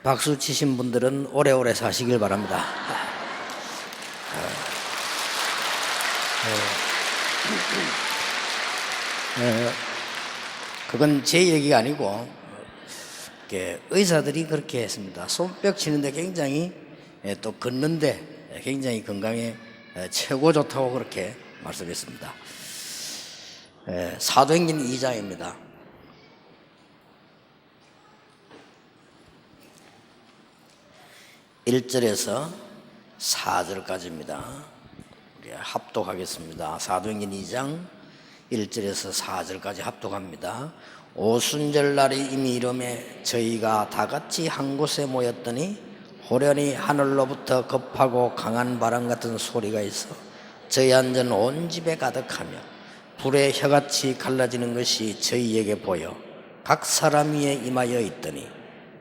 박수 치신 분들은 오래오래 사시길 바랍니다. 그건 제 얘기가 아니고 의사들이 그렇게 했습니다. 손뼉 치는데 굉장히 또 걷는데 굉장히 건강에 최고 좋다고 그렇게 말씀했습니다. 사도행전 2장입니다. 1절에서 4절까지입니다. 우리 합독하겠습니다. 사도행전 2장 1절에서 4절까지 합독합니다. 오순절날이 이미 이름에 저희가 다같이 한 곳에 모였더니 호련히 하늘로부터 급하고 강한 바람 같은 소리가 있어 저희 앉은 온 집에 가득하며 불의 혀같이 갈라지는 것이 저희에게 보여 각 사람 위에 임하여 있더니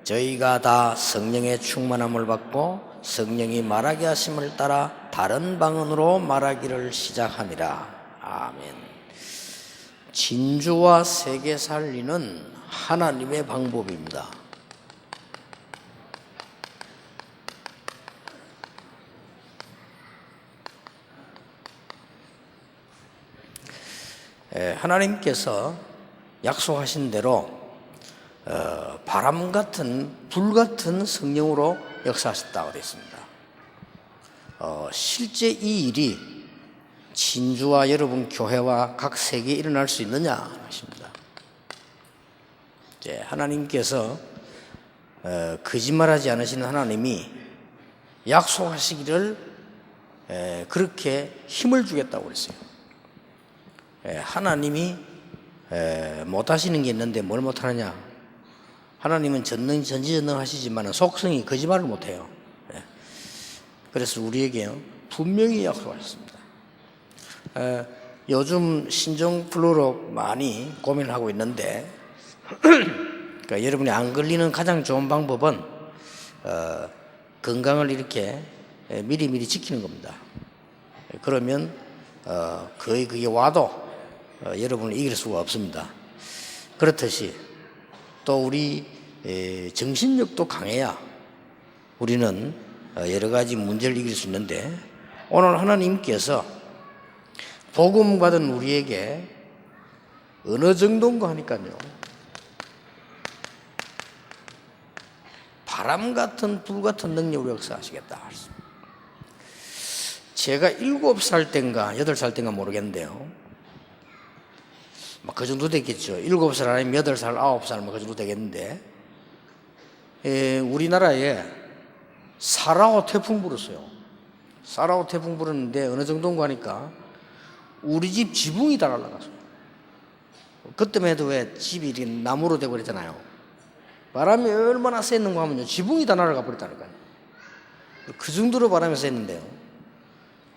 저희가 다 성령의 충만함을 받고 성령이 말하게 하심을 따라 다른 방언으로 말하기를 시작하니라. 아멘. 진주와 세계 살리는 하나님의 방법입니다. 하나님께서 약속하신 대로 바람 같은 불 같은 성령으로 역사하셨다고 되어 있습니다. 실제 이 일이 진주와 여러분 교회와 각 세계에 일어날 수 있느냐 하십니다. 하나님께서 거짓말하지 않으시는 하나님이 약속하시기를 그렇게 힘을 주겠다고 그랬어요. 하나님이 못하시는 게 있는데 뭘 못하느냐? 하나님은 전지전능하시지만 속성이 거짓말을 못해요. 그래서 우리에게 분명히 약속하셨습니다. 요즘 신종플루로 많이 고민하고 있는데 그러니까 여러분이 안 걸리는 가장 좋은 방법은 건강을 이렇게 미리미리 지키는 겁니다. 그러면 거의 그게 와도 여러분을 이길 수가 없습니다. 그렇듯이 또 우리 정신력도 강해야 우리는 여러 가지 문제를 이길 수 있는데 오늘 하나님께서 복음 받은 우리에게 어느 정도인가 하니까요. 바람 같은 불 같은 능력으로 역사하시겠다. 제가 7살 땐가 8살 땐가 모르겠는데요. 그 정도 됐겠죠. 7살 아니면 8살, 9살 그 정도 되겠는데 우리나라에 사라오 태풍 불었어요. 사라오 태풍 불었는데 어느 정도인가 하니까 우리 집 지붕이 다 날아갔어요. 그때만 해도 왜 집이 이렇게 나무로 되고 그랬잖아요. 바람이 얼마나 셌는가 하면요. 지붕이 다 날아가 버렸다니까요. 그 정도로 바람이 셌는데요.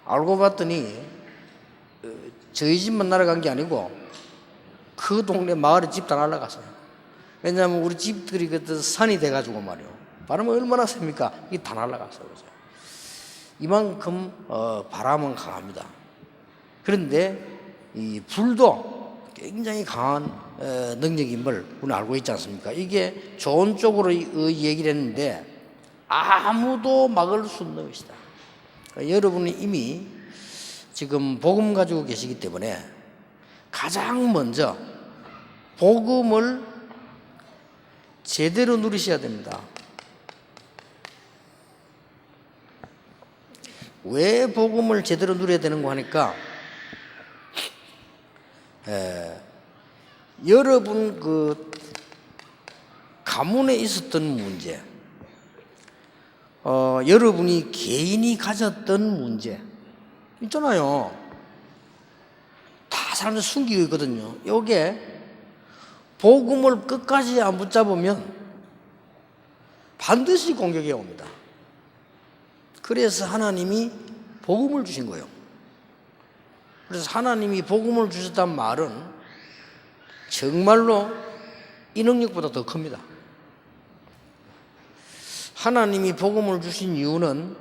알고 봤더니 저희 집만 날아간 게 아니고 그 동네 마을의 집 다 날아갔어요. 왜냐하면 우리 집들이 그때 산이 돼가지고 말이요. 바람이 얼마나 셉니까? 이게 다 날아갔어요. 그래서 이만큼 바람은 강합니다. 그런데 이 불도 굉장히 강한 능력임을 우리는 알고 있지 않습니까? 이게 좋은 쪽으로 얘기를 했는데 아무도 막을 수 없는 것이다. 여러분이 이미 지금 복음 가지고 계시기 때문에 가장 먼저 복음을 제대로 누리셔야 됩니다. 왜 복음을 제대로 누려야 되는가 하니까 여러분 그 가문에 있었던 문제, 여러분이 개인이 가졌던 문제 있잖아요. 다 사람들 숨기고 있거든요. 요게 복음을 끝까지 안 붙잡으면 반드시 공격이 옵니다. 그래서 하나님이 복음을 주신 거예요. 그래서 하나님이 복음을 주셨단 말은 정말로 이 능력보다 더 큽니다. 하나님이 복음을 주신 이유는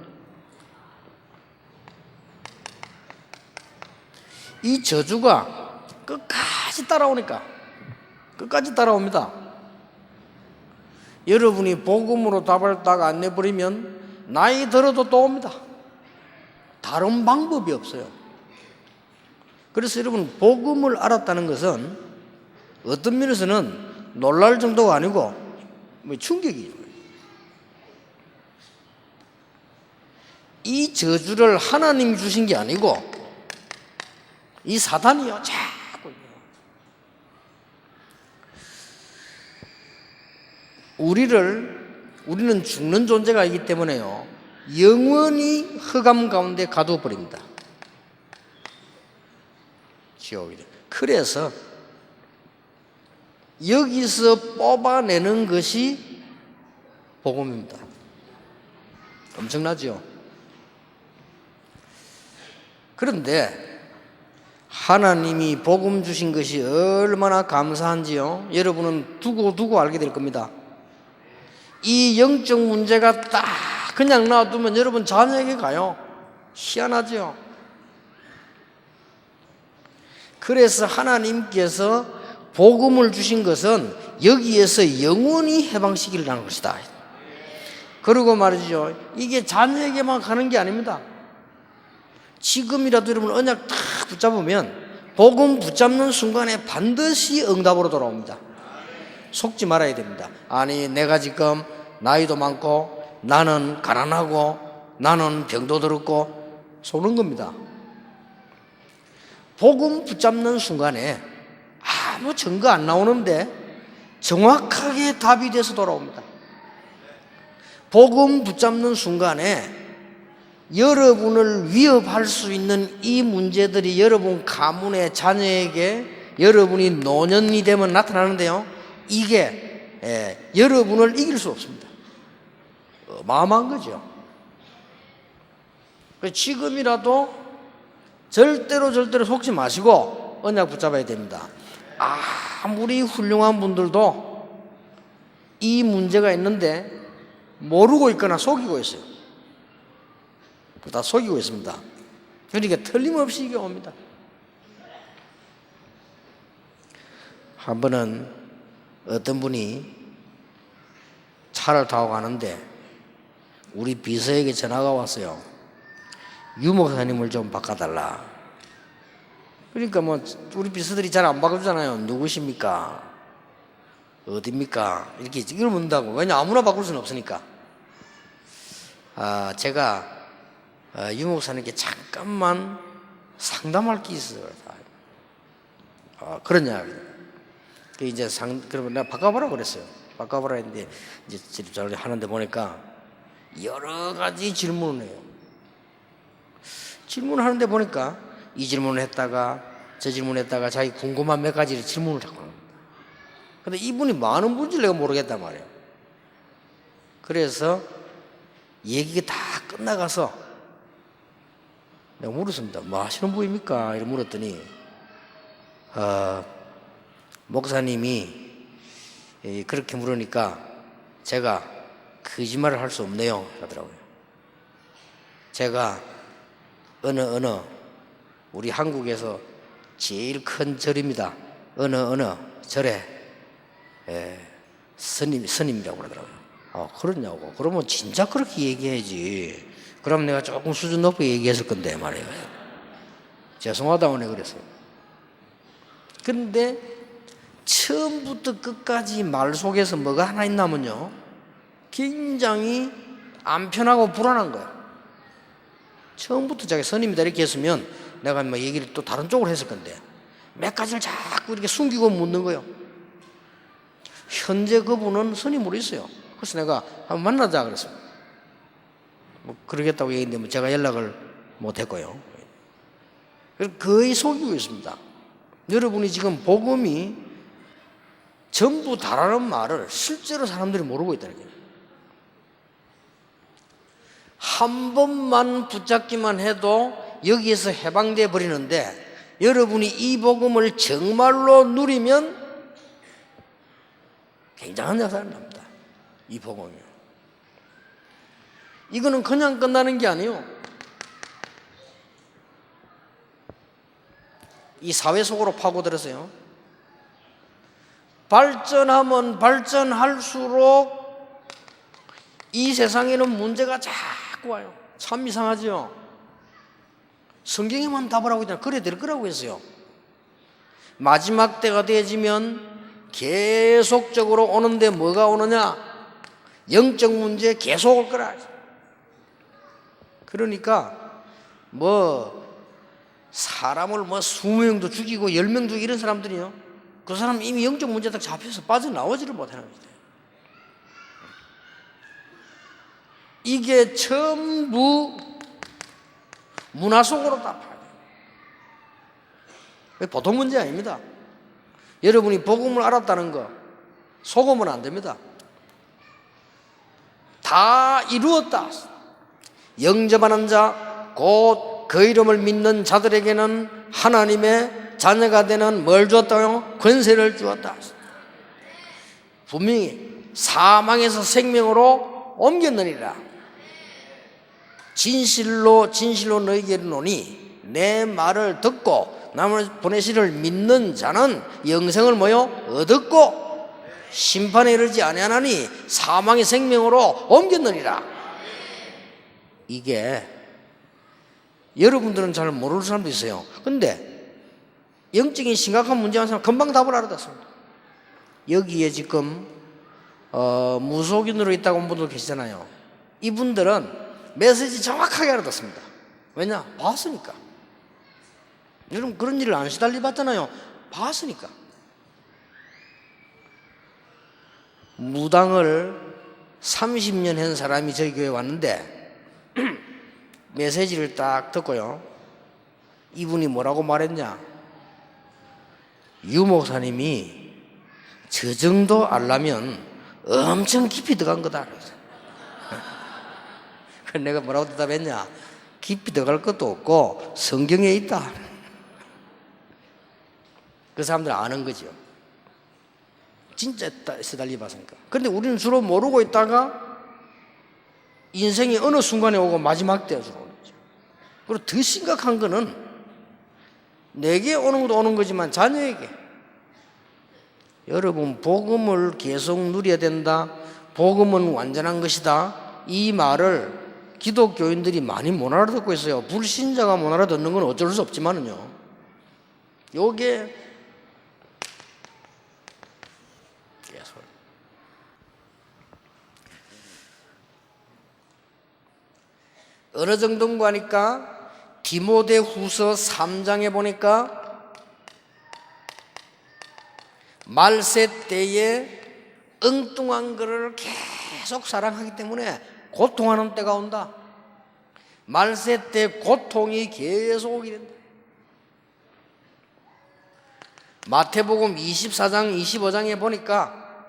이 저주가 끝까지 따라오니까, 끝까지 따라옵니다. 여러분이 복음으로 답을 딱 안 내버리면 나이 들어도 또 옵니다. 다른 방법이 없어요. 그래서 여러분, 복음을 알았다는 것은 어떤 면에서는 놀랄 정도가 아니고 충격이죠. 이 저주를 하나님이 주신 게 아니고 이 사단이요 자꾸 우리는 죽는 존재가 아니기 때문에요 영원히 흑암 가운데 가둬버립니다. 지옥이 돼. 그래서 여기서 뽑아내는 것이 복음입니다. 엄청나죠? 그런데 하나님이 복음 주신 것이 얼마나 감사한지요 여러분은 두고 알게 될 겁니다. 이 영적 문제가 딱 그냥 놔두면 여러분 자녀에게 가요. 희한하죠? 그래서 하나님께서 복음을 주신 것은 여기에서 영원히 해방시키려는 것이다. 그리고 말이죠, 이게 자녀에게만 가는 게 아닙니다. 지금이라도 여러분 언약 딱 붙잡으면 복음 붙잡는 순간에 반드시 응답으로 돌아옵니다. 속지 말아야 됩니다. 아니 내가 지금 나이도 많고 나는 가난하고 나는 병도 들었고 속는 겁니다. 복음 붙잡는 순간에 아무 증거 안 나오는데 정확하게 답이 돼서 돌아옵니다. 복음 붙잡는 순간에 여러분을 위협할 수 있는 이 문제들이 여러분 가문의 자녀에게 여러분이 노년이 되면 나타나는데요 이게 여러분을 이길 수 없습니다. 어마어마한 거죠. 지금이라도 절대로 속지 마시고 언약 붙잡아야 됩니다. 아무리 훌륭한 분들도 이 문제가 있는데 모르고 있거나 속이고 있어요. 다 속이고 있습니다. 그러니까 틀림없이 이게 옵니다. 한 번은 어떤 분이 차를 타고 가는데 우리 비서에게 전화가 왔어요. 유 목사님을 좀 바꿔달라. 그러니까 뭐 우리 비서들이 잘 안 바꿔주잖아요. 누구십니까? 어디입니까? 이렇게 이걸 묻는다고. 왜냐 아무나 바꿀 수는 없으니까. 제가 유 목사님께 잠깐만 상담할 게 있어요. 그러냐? 이제 그러면 내가 바꿔보라고 그랬어요. 바꿔보라 했는데 이제 잘 하는데 보니까 여러 가지 질문을 해요. 질문을 하는데 보니까 이 질문을 했다가 저 질문을 했다가 자기 궁금한 몇 가지를 질문을 자꾸 합니다. 근데 이분이 많은 분인지 내가 모르겠단 말이에요. 그래서 얘기가 다 끝나가서 내가 물었습니다. 뭐 하시는 분입니까? 이렇게 물었더니 목사님이 그렇게 물으니까 제가 거짓말을 할 수 없네요 하더라고요. 제가 어느 우리 한국에서 제일 큰 절입니다. 어느 절에 스님이라고 그러더라고요. 그러냐고. 그러면 진짜 그렇게 얘기해야지. 그럼 내가 조금 수준 높게 얘기했을 건데 말이에요. 죄송하다고 내가 그랬어요. 근데 처음부터 끝까지 말 속에서 뭐가 하나 있냐면요 굉장히 안 편하고 불안한 거예요. 처음부터 자기 스님이다 이렇게 했으면 내가 뭐 얘기를 또 다른 쪽으로 했을 건데 몇 가지를 자꾸 이렇게 숨기고 묻는 거예요. 현재 그분은 스님으로 있어요. 그래서 내가 한번 만나자 그랬어요. 뭐 그러겠다고 얘기했는데 제가 연락을 못 했고요. 거의 속이고 있습니다. 여러분이 지금 복음이 전부 다라는 말을 실제로 사람들이 모르고 있다는 거예요. 한 번만 붙잡기만 해도 여기에서 해방돼 버리는데 여러분이 이 복음을 정말로 누리면 굉장한 역사를 납니다. 이 복음이요. 이거는 그냥 끝나는 게 아니에요. 이 사회 속으로 파고들어서요. 발전하면 발전할수록 이 세상에는 문제가 자꾸 와요. 참 이상하죠? 성경에만 답을 하고 있잖아요. 그래 될 거라고 했어요. 마지막 때가 되어지면 계속적으로 오는데 뭐가 오느냐? 영적 문제 계속 올 거라. 그러니까 사람을 20명도 죽이고 10명 죽이고 이런 사람들이요, 그 사람 이미 영적 문제 딱 잡혀서 빠져나오지를 못하는 거죠. 이게 전부 문화 속으로 다 파요. 보통 문제 아닙니다. 여러분이 복음을 알았다는 거 속으면 안 됩니다. 다 이루었다. 영접하는 자, 곧 그 이름을 믿는 자들에게는 하나님의 자녀가 되는 뭘 주었다요? 권세를 주었다. 분명히 사망에서 생명으로 옮겼느니라. 진실로 너희에게 이르노니 내 말을 듣고 나를 보내시를 믿는 자는 영생을 얻었고 심판에 이르지 아니하나니 사망의 생명으로 옮겼느니라. 이게 여러분들은 잘 모르는 사람도 있어요. 근데 영적인 심각한 문제한 사람 금방 답을 알아듣습니다. 여기에 지금 무속인으로 있다고 온 분들 계시잖아요. 이분들은 메시지 정확하게 알아듣습니다. 왜냐? 봤으니까. 여러분 그런 일을 안 시달리 봤잖아요. 봤으니까. 무당을 30년 한 사람이 저희 교회에 왔는데 메시지를 딱 듣고요, 이분이 뭐라고 말했냐? 유 목사님이 저 정도 알려면 엄청 깊이 들어간 거다. 그래서 내가 뭐라고 대답했냐? 깊이 들어갈 것도 없고 성경에 있다. 그 사람들 아는 거죠. 진짜 시달리 봤으니까. 그런데 우리는 주로 모르고 있다가 인생이 어느 순간에 오고 마지막 때에 주로 오는 거죠. 그리고 더 심각한 거는 내게 오는 것도 오는 거지만 자녀에게. 여러분 복음을 계속 누려야 된다, 복음은 완전한 것이다, 이 말을 기독교인들이 많이 못 알아듣고 있어요. 불신자가 못 알아듣는 건 어쩔 수 없지만은요, 요게 계속 어느 정도인가 하니까 디모데후서 3장에 보니까 말세 때에 엉뚱한 것을 계속 사랑하기 때문에 고통하는 때가 온다. 말세 때 고통이 계속 오게 된다. 마태복음 24장 25장에 보니까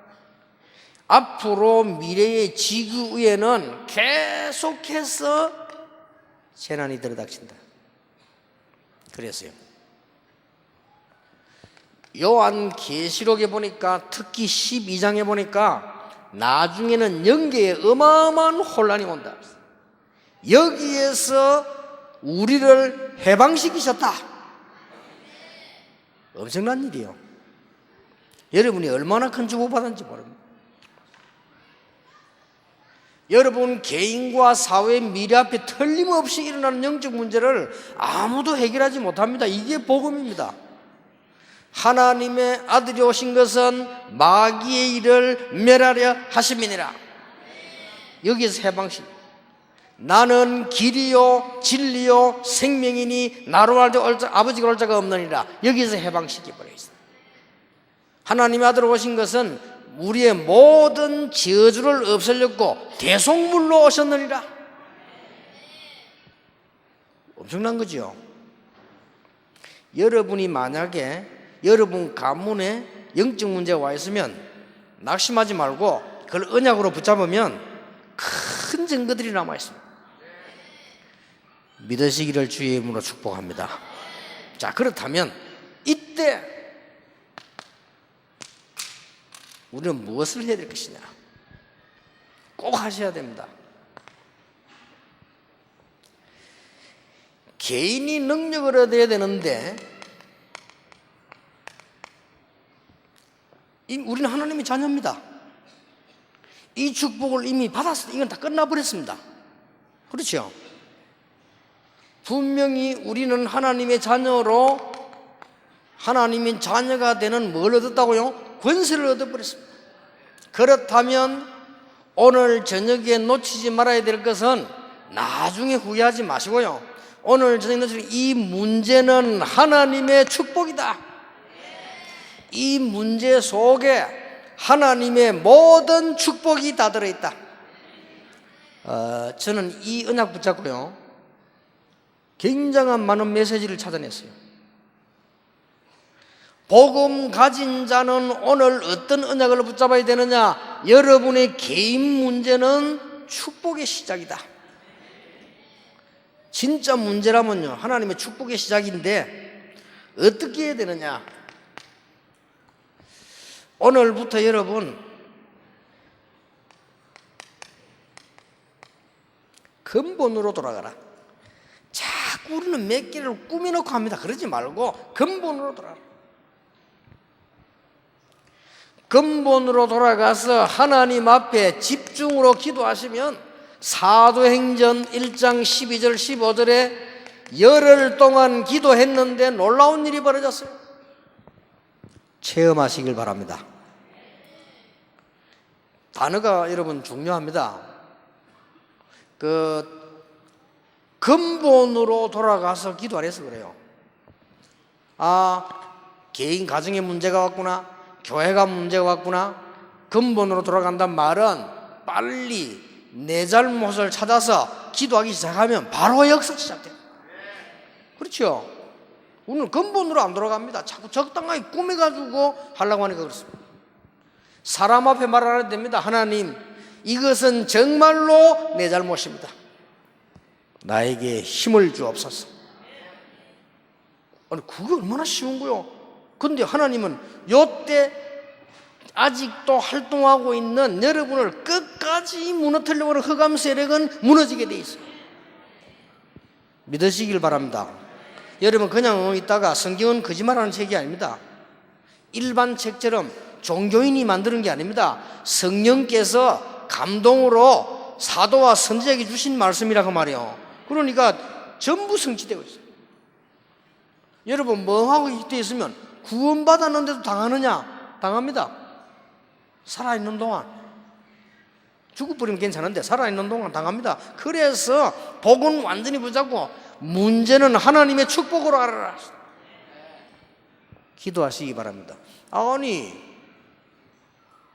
앞으로 미래의 지구 위에는 계속해서 재난이 들이닥친다 그랬어요. 요한계시록에 보니까 특히 12장에 보니까 나중에는 영계에 어마어마한 혼란이 온다. 여기에서 우리를 해방시키셨다. 엄청난 일이요. 여러분이 얼마나 큰 주고받았는지 모릅니다. 여러분 개인과 사회 미래 앞에 틀림없이 일어나는 영적 문제를 아무도 해결하지 못합니다. 이게 복음입니다. 하나님의 아들이 오신 것은 마귀의 일을 멸하려 하심이니라. 여기에서 해방식. 나는 길이요 진리요 생명이니 나로 할 때 아버지가 올 자가 없느니라. 여기에서 해방시켜버려 있어요. 하나님의 아들 오신 것은 우리의 모든 저주를 없애려고 대속물로 오셨느니라. 엄청난 거죠. 여러분이 만약에 여러분 가문에 영적 문제가 와 있으면 낙심하지 말고 그걸 언약으로 붙잡으면 큰 증거들이 남아 있습니다. 믿으시기를 주의 이름으로 축복합니다. 자, 그렇다면 이때 우리는 무엇을 해야 될 것이냐? 꼭 하셔야 됩니다. 개인이 능력을 얻어야 되는데 우리는 하나님의 자녀입니다. 이 축복을 이미 받았을 때 이건 다 끝나버렸습니다. 그렇죠? 분명히 우리는 하나님의 자녀로, 하나님의 자녀가 되는 뭘 얻었다고요? 권세를 얻어버렸습니다. 그렇다면 오늘 저녁에 놓치지 말아야 될 것은 나중에 후회하지 마시고요, 오늘 저녁에 놓치는 이 문제는 하나님의 축복이다. 이 문제 속에 하나님의 모든 축복이 다 들어있다. 저는 이 언약 붙잡고요, 굉장한 많은 메시지를 찾아냈어요. 복음 가진 자는 오늘 어떤 언약을 붙잡아야 되느냐? 여러분의 개인 문제는 축복의 시작이다. 진짜 문제라면요, 하나님의 축복의 시작인데 어떻게 해야 되느냐? 오늘부터 여러분 근본으로 돌아가라. 자꾸 우리는 몇 개를 꾸며놓고 합니다. 그러지 말고 근본으로 돌아가라. 근본으로 돌아가서 하나님 앞에 집중으로 기도하시면 사도행전 1장 12절 15절에 열흘 동안 기도했는데 놀라운 일이 벌어졌어요. 체험하시길 바랍니다. 단어가 여러분 중요합니다. 근본으로 돌아가서 기도 안 해서 그래요. 개인 가정에 문제가 왔구나, 교회가 문제가 왔구나. 근본으로 돌아간단 말은 빨리 내 잘못을 찾아서 기도하기 시작하면 바로 역사 시작돼요. 그렇죠? 우리는 근본으로 안 돌아갑니다. 자꾸 적당하게 꾸며가지고 하려고 하니까 그렇습니다. 사람 앞에 말 안 해도 됩니다. 하나님, 이것은 정말로 내 잘못입니다. 나에게 힘을 주옵소서. 아니, 그게 얼마나 쉬운 거요? 근데 하나님은 요때 아직도 활동하고 있는 여러분을 끝까지 무너뜨리려고 하는 흑암 세력은 무너지게 돼 있어요. 믿으시길 바랍니다. 여러분, 그냥 있다가 성경은 거짓말하는 책이 아닙니다. 일반 책처럼 종교인이 만드는 게 아닙니다. 성령께서 감동으로 사도와 선지자에게 주신 말씀이라고 말이에요. 그러니까 전부 성취되고 있어요. 여러분, 멍하고 기도에 있으면 구원받았는데도 당하느냐? 당합니다. 살아있는 동안. 죽어버리면 괜찮은데 살아있는 동안 당합니다. 그래서 복은 완전히 붙잡고 문제는 하나님의 축복으로 알아라. 기도하시기 바랍니다. 아니,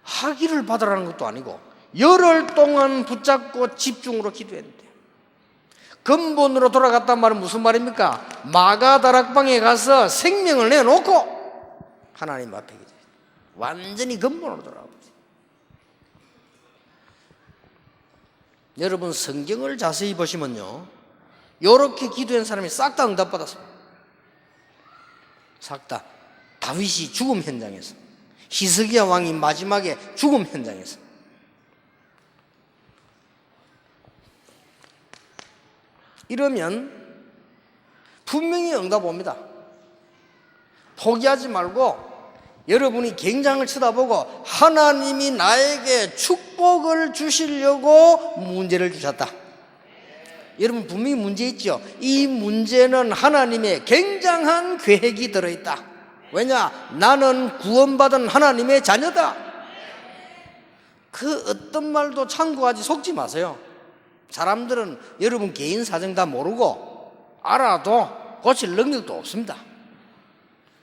학위를 받으라는 것도 아니고 열흘 동안 붙잡고 집중으로 기도했는데, 근본으로 돌아갔단 말은 무슨 말입니까? 마가다락방에 가서 생명을 내놓고 하나님 앞에 기도해요. 완전히 근본으로 돌아가고. 여러분, 성경을 자세히 보시면요, 요렇게 기도한 사람이 싹 다 응답받았습니다. 싹 다. 다윗이 죽음 현장에서, 히스기야 왕이 마지막에 죽음 현장에서. 이러면 분명히 응답 옵니다. 포기하지 말고 여러분이 굉장을 쳐다보고 하나님이 나에게 축복을 주시려고 문제를 주셨다. 여러분, 분명히 문제 있죠. 이 문제는 하나님의 굉장한 계획이 들어있다. 왜냐? 나는 구원받은 하나님의 자녀다. 그 어떤 말도 참고하지 속지 마세요. 사람들은 여러분 개인 사정 다 모르고 알아도 고칠 능력도 없습니다.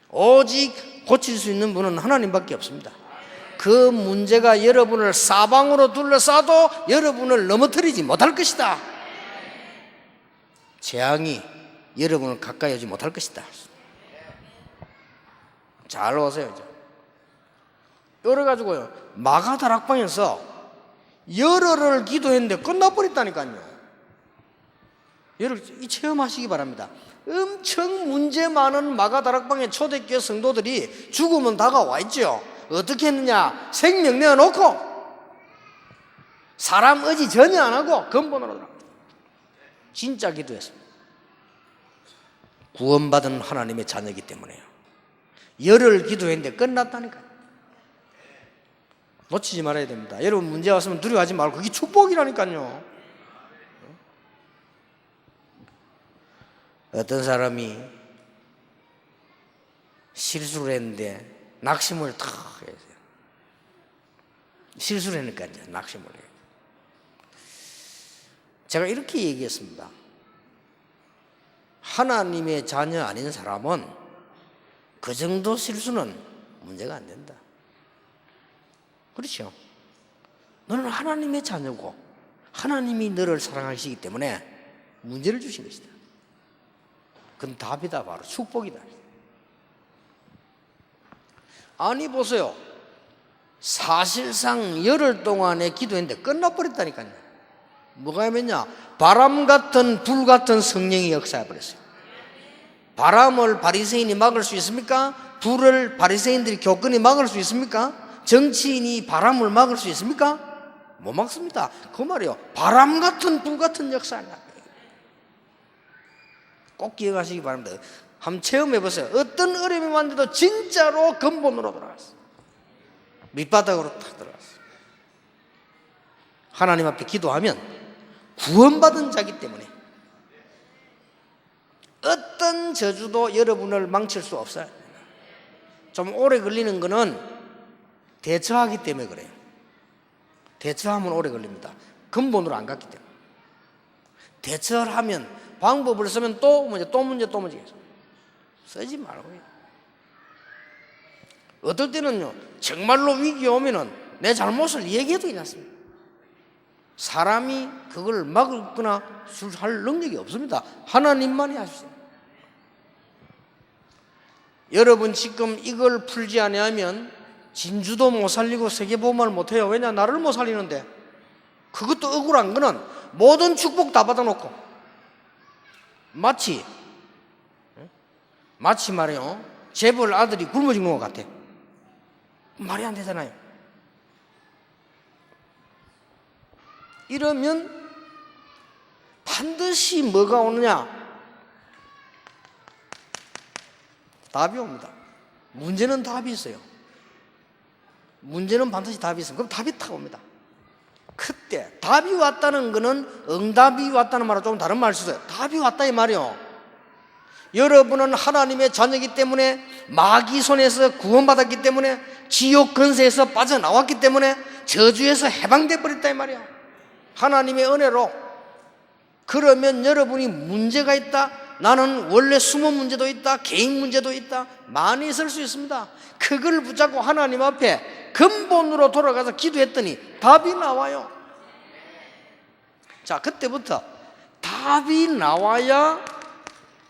오직 고칠 수 있는 분은 하나님밖에 없습니다. 그 문제가 여러분을 사방으로 둘러싸도 여러분을 넘어뜨리지 못할 것이다. 재앙이 여러분을 가까이 오지 못할 것이다. 잘 보세요. 이래가지고요, 마가다락방에서 열흘을 기도했는데 끝나버렸다니까요. 여러분, 이 체험하시기 바랍니다. 엄청 문제 많은 마가다락방의 초대교회 성도들이 죽음은 다가와 있죠. 어떻게 했느냐? 생명 내어놓고 사람 의지 전혀 안 하고 근본으로 들어갑니다. 진짜 기도했습니다. 구원받은 하나님의 자녀이기 때문에요. 열흘 기도했는데 끝났다니까요. 놓치지 말아야 됩니다. 여러분 문제 왔으면 두려워하지 말고 그게 축복이라니까요. 어떤 사람이 실수를 했는데 낙심을 탁 해야 돼요. 실수를 했으니까 이제 낙심을 해요. 제가 이렇게 얘기했습니다. 하나님의 자녀 아닌 사람은 그 정도 실수는 문제가 안 된다. 그렇죠? 너는 하나님의 자녀고 하나님이 너를 사랑하시기 때문에 문제를 주신 것이다. 그건 답이다. 바로 축복이다. 아니 보세요. 사실상 열흘 동안에 기도했는데 끝나버렸다니까요. 뭐가 했냐? 바람 같은 불 같은 성령이 역사해버렸어요. 바람을 바리새인이 막을 수 있습니까? 불을 바리새인들이 교권이 막을 수 있습니까? 정치인이 바람을 막을 수 있습니까? 못 막습니다. 그 말이요. 바람 같은 불 같은 역사냐. 꼭 기억하시기 바랍니다. 한번 체험해 보세요. 어떤 어려움이 왔는데도 진짜로 근본으로 돌아갔어요. 밑바닥으로 탁 들어갔어요. 하나님 앞에 기도하면 구원받은 자기 때문에 어떤 저주도 여러분을 망칠 수 없어요. 좀 오래 걸리는 거는 대처하기 때문에 그래요. 대처하면 오래 걸립니다. 근본으로 안 갔기 때문에. 대처를 하면 방법을 쓰면 또 문제 쓰지 말고요. 어떨 때는요 정말로 위기가 오면은 내 잘못을 얘기해도 괜찮습니다. 사람이 그걸 막거나 할 능력이 없습니다. 하나님만이 하십시오. 여러분 지금 이걸 풀지 아니하면 진주도 못 살리고 세계보험을 못해요. 왜냐? 나를 못 살리는데. 그것도 억울한 거는 모든 축복 다 받아놓고 마치 말이요 재벌 아들이 굶어 죽는 것 같아. 말이 안 되잖아요. 이러면 반드시 뭐가 오느냐? 답이 옵니다. 문제는 답이 있어요. 문제는 반드시 답이 있어요. 그럼 답이 탁 옵니다. 그때 답이 왔다는 거는 응답이 왔다는 말은 조금 다른 말일 수 있어요. 답이 왔다 이 말이요. 여러분은 하나님의 자녀이기 때문에 마귀 손에서 구원받았기 때문에 지옥 근세에서 빠져나왔기 때문에 저주에서 해방돼 버렸다 이 말이야. 하나님의 은혜로. 그러면 여러분이 문제가 있다. 나는 원래 숨은 문제도 있다. 개인 문제도 있다. 많이 있을 수 있습니다. 그걸 붙잡고 하나님 앞에 근본으로 돌아가서 기도했더니 답이 나와요. 자, 그때부터 답이 나와야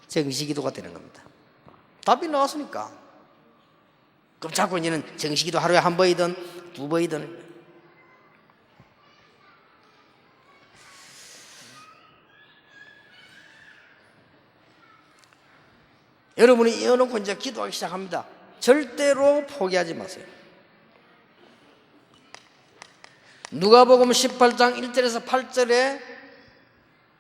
정시기도가 되는 겁니다. 답이 나왔으니까. 그럼 자꾸 이제는 정시기도 하루에 한 번이든 두 번이든. 여러분이 이어놓고 이제 기도하기 시작합니다. 절대로 포기하지 마세요. 누가복음 18장 1절에서 8절에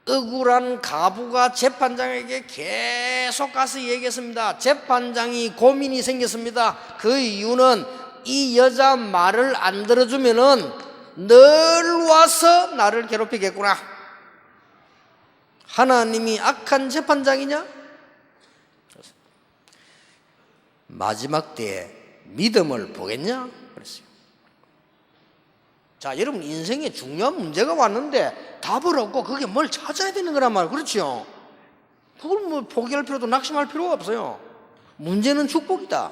억울한 가부가 재판장에게 계속 가서 얘기했습니다. 재판장이 고민이 생겼습니다. 그 이유는 이 여자 말을 안 들어주면은 늘 와서 나를 괴롭히겠구나. 하나님이 악한 재판장이냐? 마지막 때에 믿음을 보겠냐? 그랬어요. 자, 여러분 인생에 중요한 문제가 왔는데 답을 얻고 그게 뭘 찾아야 되는 거란 말이에요. 그렇죠? 그걸 뭐 포기할 필요도 낙심할 필요가 없어요. 문제는 축복이다.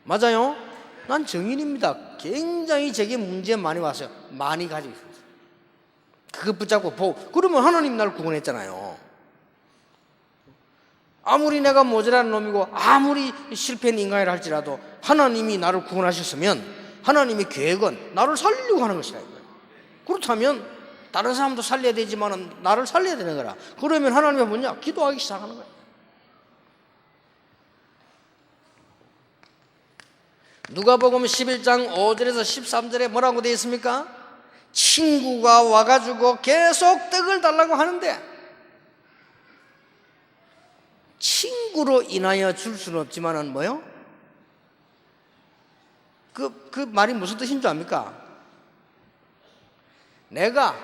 맞아요? 난 정인입니다. 굉장히 제게 문제 많이 왔어요. 많이 가지고 있어요. 그거 붙잡고 그러면 하나님 나를 구원했잖아요. 아무리 내가 모자란 놈이고 아무리 실패한 인간이라 할지라도 하나님이 나를 구원하셨으면 하나님의 계획은 나를 살리려고 하는 것이라. 그렇다면 다른 사람도 살려야 되지만 나를 살려야 되는 거라. 그러면 하나님은 뭐냐? 기도하기 시작하는 거야. 누가복음 11장 5절에서 13절에 뭐라고 되어 있습니까? 친구가 와가지고 계속 떡을 달라고 하는데 친구로 인하여 줄 수는 없지만은 뭐요? 그 말이 무슨 뜻인 줄 압니까? 내가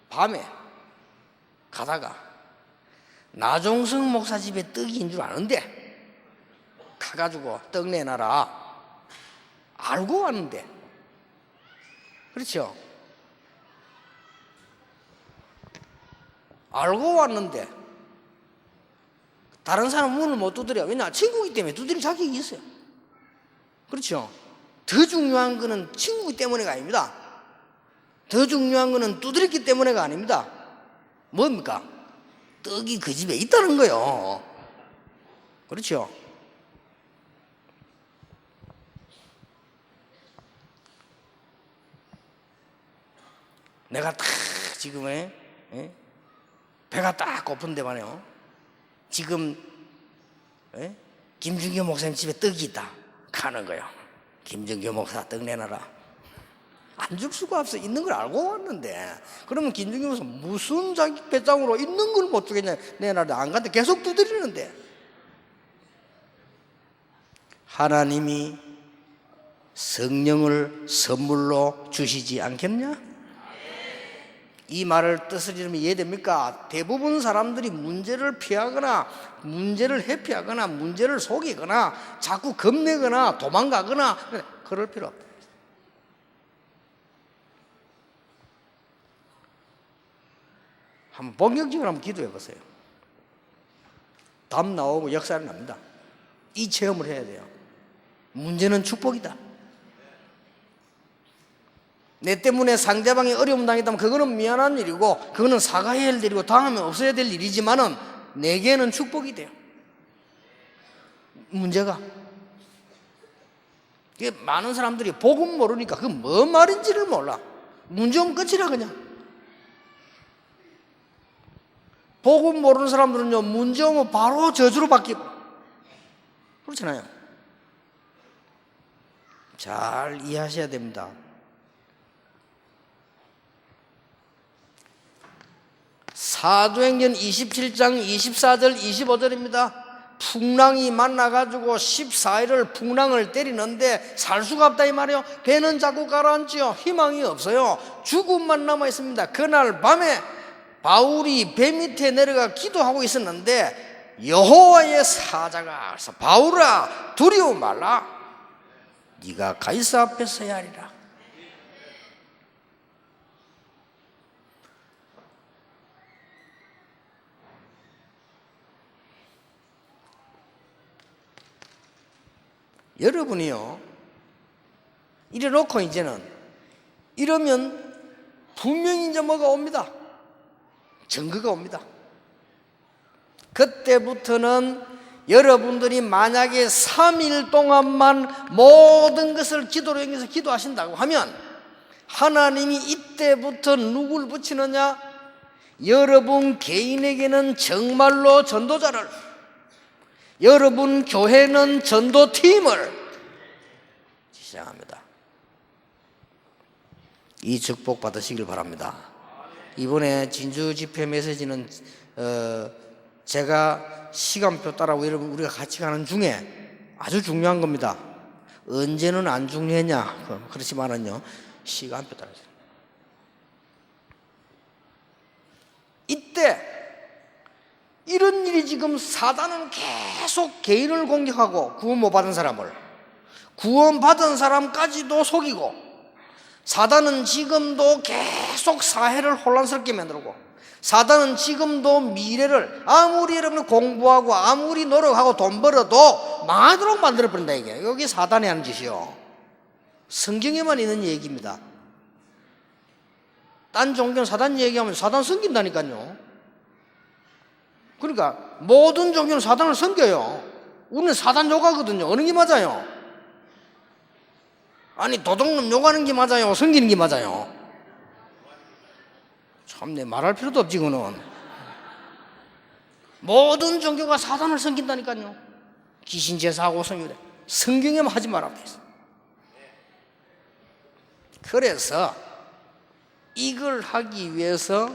밤에 가다가 나종성 목사 집에 떡인 줄 아는데 가가지고 떡 내놔라 알고 왔는데, 그렇죠? 알고 왔는데 다른 사람 문을 못 두드려. 왜냐? 친구이기 때문에 두드릴 자격이 있어요. 그렇죠? 더 중요한 거는 친구이기 때문에가 아닙니다. 더 중요한 거는 두드렸기 때문에가 아닙니다. 뭡니까? 떡이 그 집에 있다는 거요. 그렇죠? 내가 딱 지금 배가 딱 고픈데 말이요. 지금 김준규 목사님 집에 떡이 있다. 가는 거요. 김준규 목사 떡 내놔라. 안 줄 수가 없어. 있는 걸 알고 왔는데. 그러면 김준규 목사 무슨 자기 배짱으로 있는 걸 못 주겠냐. 내놔라. 안 간다. 계속 두드리는데. 하나님이 성령을 선물로 주시지 않겠냐? 이 말을 뜻을 이루면 이해됩니까? 대부분 사람들이 문제를 피하거나 문제를 회피하거나 문제를 속이거나 자꾸 겁내거나 도망가거나 그럴 필요 없다. 한번 본격적으로 한번 기도해 보세요. 답 나오고 역사는 납니다. 이 체험을 해야 돼요. 문제는 축복이다. 내 때문에 상대방이 어려움 당했다면 그거는 미안한 일이고 그거는 사과해야 할 일이고 다음에 없어야 될 일이지만은 내게는 축복이 돼요. 문제가 많은 사람들이 복음 모르니까 그게 뭔 말인지를 몰라. 문제 오면 끝이라 그냥. 복음 모르는 사람들은요 문제 오면 바로 저주로 바뀌고 그렇잖아요. 잘 이해하셔야 됩니다. 사도행전 27장 24절 25절입니다. 풍랑이 만나가지고 14일을 풍랑을 때리는데 살 수가 없다 이 말이에요. 배는 자꾸 가라앉지요. 희망이 없어요. 죽음만 남아 있습니다. 그날 밤에 바울이 배 밑에 내려가 기도하고 있었는데 여호와의 사자가 그래서 바울아 두려워 말라. 네가 가이사 앞에 서야 하리라. 여러분이요 이래 놓고 이제는 이러면 분명히 이제 뭐가 옵니다. 증거가 옵니다. 그때부터는 여러분들이 만약에 3일 동안만 모든 것을 기도로 연결해서 기도하신다고 하면 하나님이 이때부터 누굴 붙이느냐? 여러분 개인에게는 정말로 전도자를, 여러분 교회는 전도팀을 시작합니다. 이 축복 받으시길 바랍니다. 이번에 진주 집회 메시지는 제가 시간표 따라고 여러분 우리가 같이 가는 중에 아주 중요한 겁니다. 언제는 안 중요했냐? 그렇지만은요 시간표 따라서 이때 이런 일이 지금 사단은 계속 개인을 공격하고 구원 못 받은 사람을, 구원 받은 사람까지도 속이고 사단은 지금도 계속 사회를 혼란스럽게 만들고 사단은 지금도 미래를 아무리 여러분이 공부하고 아무리 노력하고 돈 벌어도 망하도록 만들어버린다. 이게 여기 사단이 하는 짓이요. 성경에만 있는 얘기입니다. 딴 종교는 사단 얘기하면 사단 섬긴다니까요. 그러니까 모든 종교는 사단을 섬겨요. 우리는 사단 욕하거든요. 어느 게 맞아요? 아니 도둑놈 욕하는 게 맞아요? 섬기는 게 맞아요? 참 내 말할 필요도 없지. 그거는 모든 종교가 사단을 섬긴다니까요. 귀신 제사하고 섬기래. 성경에만 하지 말라고 했어. 그래서 이걸 하기 위해서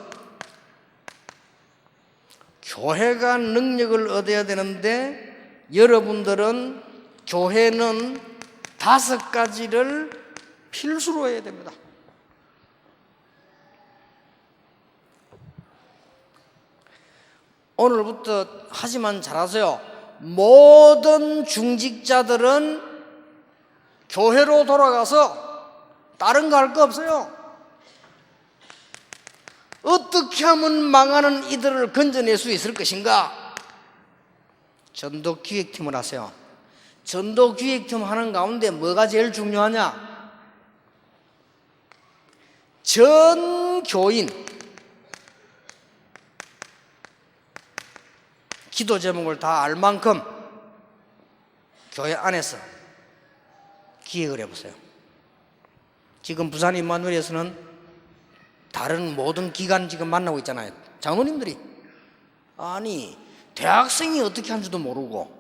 교회가 능력을 얻어야 되는데 여러분들은 교회는 5가지를 필수로 해야 됩니다. 오늘부터 하지만 잘하세요. 모든 중직자들은 교회로 돌아가서 다른 거 할 거 없어요. 어떻게 하면 망하는 이들을 건져낼 수 있을 것인가? 전도기획팀을 하세요. 전도기획팀 하는 가운데 뭐가 제일 중요하냐? 전 교인 기도 제목을 다 알 만큼 교회 안에서 기획을 해보세요. 지금 부산 임마누엘에서는 다른 모든 기관 지금 만나고 있잖아요. 장로님들이 아니 대학생이 어떻게 하는지도 모르고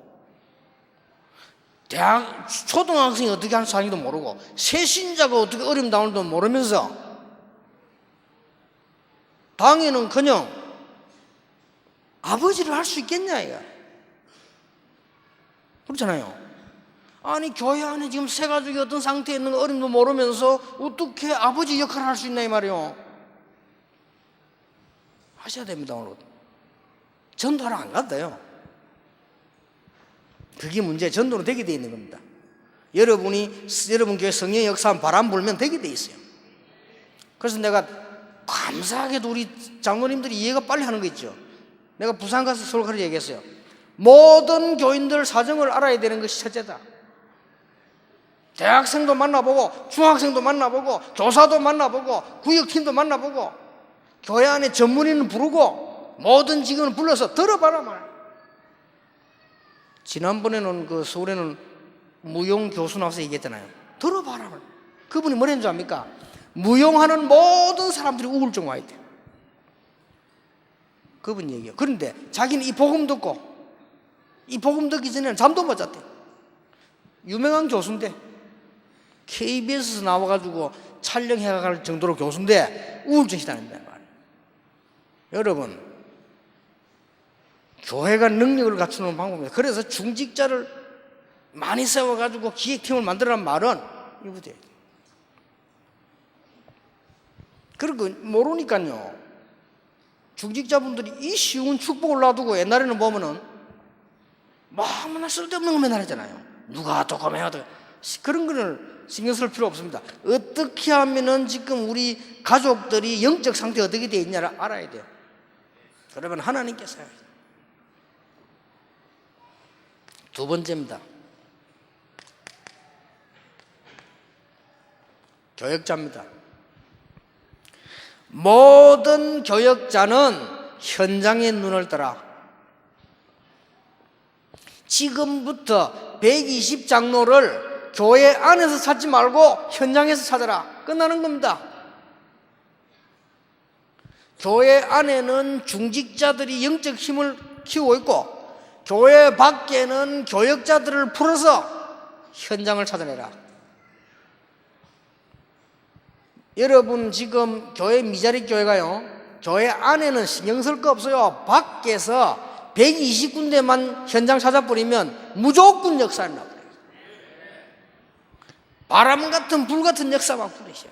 초등학생이 어떻게 하는지도 모르고 새신자가 어떻게 어려움 당할지도 모르면서 당에는커녕 아버지를 할 수 있겠냐 이거. 그렇잖아요. 아니 교회 안에 지금 새 가족이 어떤 상태에 있는 거 어림도 모르면서 어떻게 아버지 역할을 할 수 있나 이 말이요. 하셔야 됩니다. 오늘 전도하러 안 간다요. 그게 문제. 전도로 되게 돼 있는 겁니다. 여러분 교회 성령의 역사 바람 불면 되게 돼 있어요. 그래서 내가 감사하게도 우리 장로님들이 이해가 빨리 하는 거 있죠. 내가 부산 가서 설교를 얘기했어요. 모든 교인들 사정을 알아야 되는 것이 첫째다. 대학생도 만나보고 중학생도 만나보고 교사도 만나보고 구역팀도 만나보고 교회 안에 전문인을 부르고 모든 직원을 불러서 들어봐라 말. 지난번에는 그 서울에는 무용 교수 나와서 얘기했잖아요. 들어봐라 말. 그분이 뭐랬는 줄 압니까? 무용하는 모든 사람들이 우울증 와 있대. 그분 얘기예요. 그런데 자기는 이 복음 듣기 전에는 잠도 못 잤대. 유명한 교수인데 KBS에서 나와가지고 촬영해갈 정도로 교수인데 우울증이 다닌단 말이에요. 여러분 교회가 능력을 갖추는 방법입니다. 그래서 중직자를 많이 세워가지고 기획팀을 만들라는 말은 이거죠. 그리고 모르니까요. 중직자분들이 이 쉬운 축복을 놔두고 옛날에는 보면은 너무나 쓸데없는 거 맨날 하잖아요. 누가 어떻게 해야 돼. 그런 거는 신경 쓸 필요 없습니다. 어떻게 하면은 지금 우리 가족들이 영적 상태가 어떻게 되어 있냐를 알아야 돼요. 그러면 하나님께서 해요. 두 번째입니다. 교역자입니다. 모든 교역자는 현장의 눈을 떠라. 지금부터 120장로를 교회 안에서 찾지 말고 현장에서 찾아라. 끝나는 겁니다. 교회 안에는 중직자들이 영적 힘을 키우고 있고 교회 밖에는 교역자들을 풀어서 현장을 찾아내라. 여러분 지금 교회 미자리 교회가요, 교회 안에는 신경 쓸 거 없어요. 밖에서 120군데만 현장 찾아버리면 무조건 역사를 나버려요. 바람 같은 불 같은 역사만 부리셔요.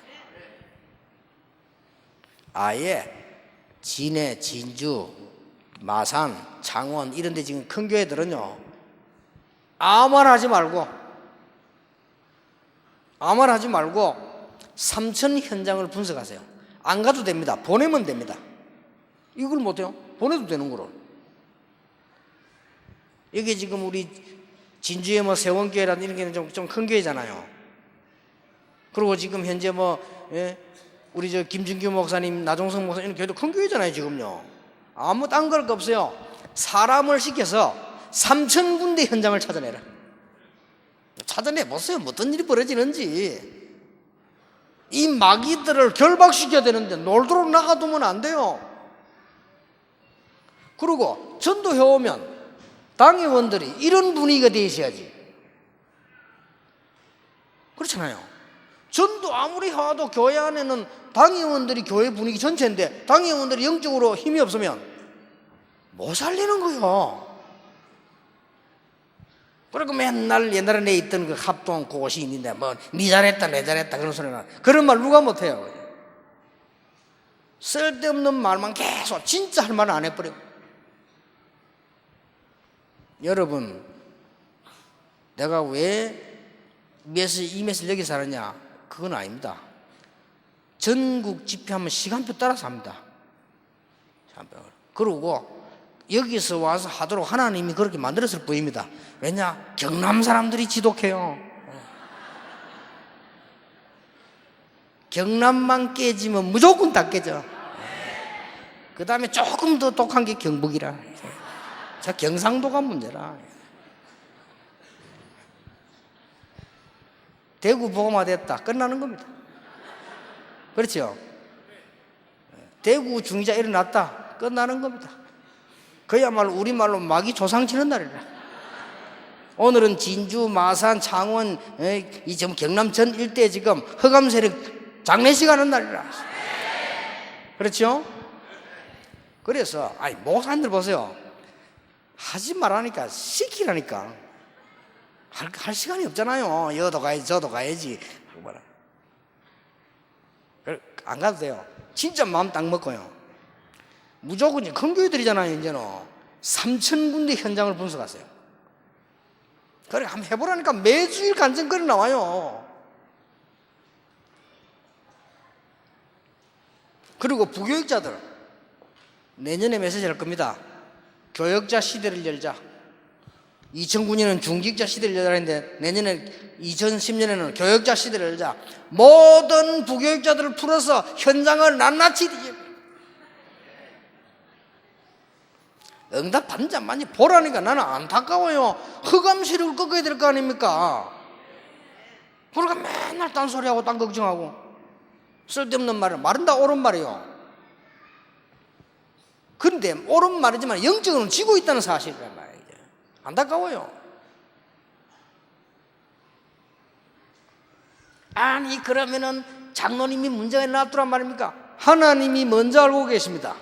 아예 진해, 진주, 마산, 창원 이런 데 지금 큰 교회들은요 아무 말 하지 말고 삼천 현장을 분석하세요. 안 가도 됩니다. 보내면 됩니다. 이걸 못해요? 보내도 되는 거로. 여기 지금 우리 진주에 뭐 세원교회라는 이런 게는 좀 큰 교회잖아요. 그리고 지금 현재 우리 저 김준규 목사님, 나종성 목사님 이런 교회도 큰 교회잖아요, 지금요. 아무 딴 걸 거 없어요. 사람을 시켜서 3,000군데 현장을 찾아내라. 찾아내보세요. 어떤 일이 벌어지는지. 이 마귀들을 결박시켜야 되는데 놀도록 나가두면 안 돼요. 그리고 전도해오면 당회원들이 이런 분위기가 돼 있어야지. 그렇잖아요. 전도 아무리 해도 교회 안에는 당회원들이 교회 분위기 전체인데 당회원들이 영적으로 힘이 없으면 못 살리는 거예요. 그리고 맨날 옛날에 내 있던 그 합동 그것이 있는데 뭐 니 잘했다 내 잘했다 그런 소리나 그런 말 누가 못해요. 쓸데없는 말만 계속 진짜 할 말은 안 해버리고. 여러분, 내가 왜 이 메시지 여기서 하느냐? 그건 아닙니다. 전국 집회하면 시간표 따라서 합니다. 그러고 여기서 와서 하도록 하나님이 그렇게 만들었을 뿐입니다. 왜냐? 경남 사람들이 지독해요. 경남만 깨지면 무조건 다 깨져. 그 다음에 조금 더 독한 게 경북이라. 자, 경상도가 문제라. 대구 보고마 됐다. 끝나는 겁니다. 그렇죠? 대구 중이자 일어났다. 끝나는 겁니다. 그야말로 우리말로 막이 조상치는 날이라. 오늘은 진주, 마산, 창원, 이 지금 경남 전 일대 지금 흑암 세력 장례식 하는 날이라. 그렇죠? 그래서 목사님들 보세요. 하지 말라니까 시키라니까. 할 시간이 없잖아요. 여도 가야지 저도 가야지. 안 가도 돼요. 진짜 마음 딱 먹고요. 무조건 이제 큰 교회들이잖아요. 이제는 3,000군데 현장을 분석하세요. 그래 한번 해보라니까. 매주일 간증거리 나와요. 그리고 부교육자들 내년에 메시지 할 겁니다. 교역자 시대를 열자. 2009년은 중직자 시대를 열자 했는데 내년에 2010년에는 교역자 시대를 열자. 모든 부교육자들을 풀어서 현장을 낱낱이 뒤집어. 응답 받는지 안 받는지 보라니까. 나는 안타까워요. 흑암 세력을 꺾어야 될 거 아닙니까? 그러니까 맨날 딴소리하고 딴 걱정하고 쓸데없는 말은 다 옳은 말이요. 그런데 옳은 말이지만 영적으로는 지고 있다는 사실이란 말이에요. 안타까워요. 아니 그러면은 장로님이 문제가 놨더란 말입니까? 하나님이 먼저 알고 계십니다.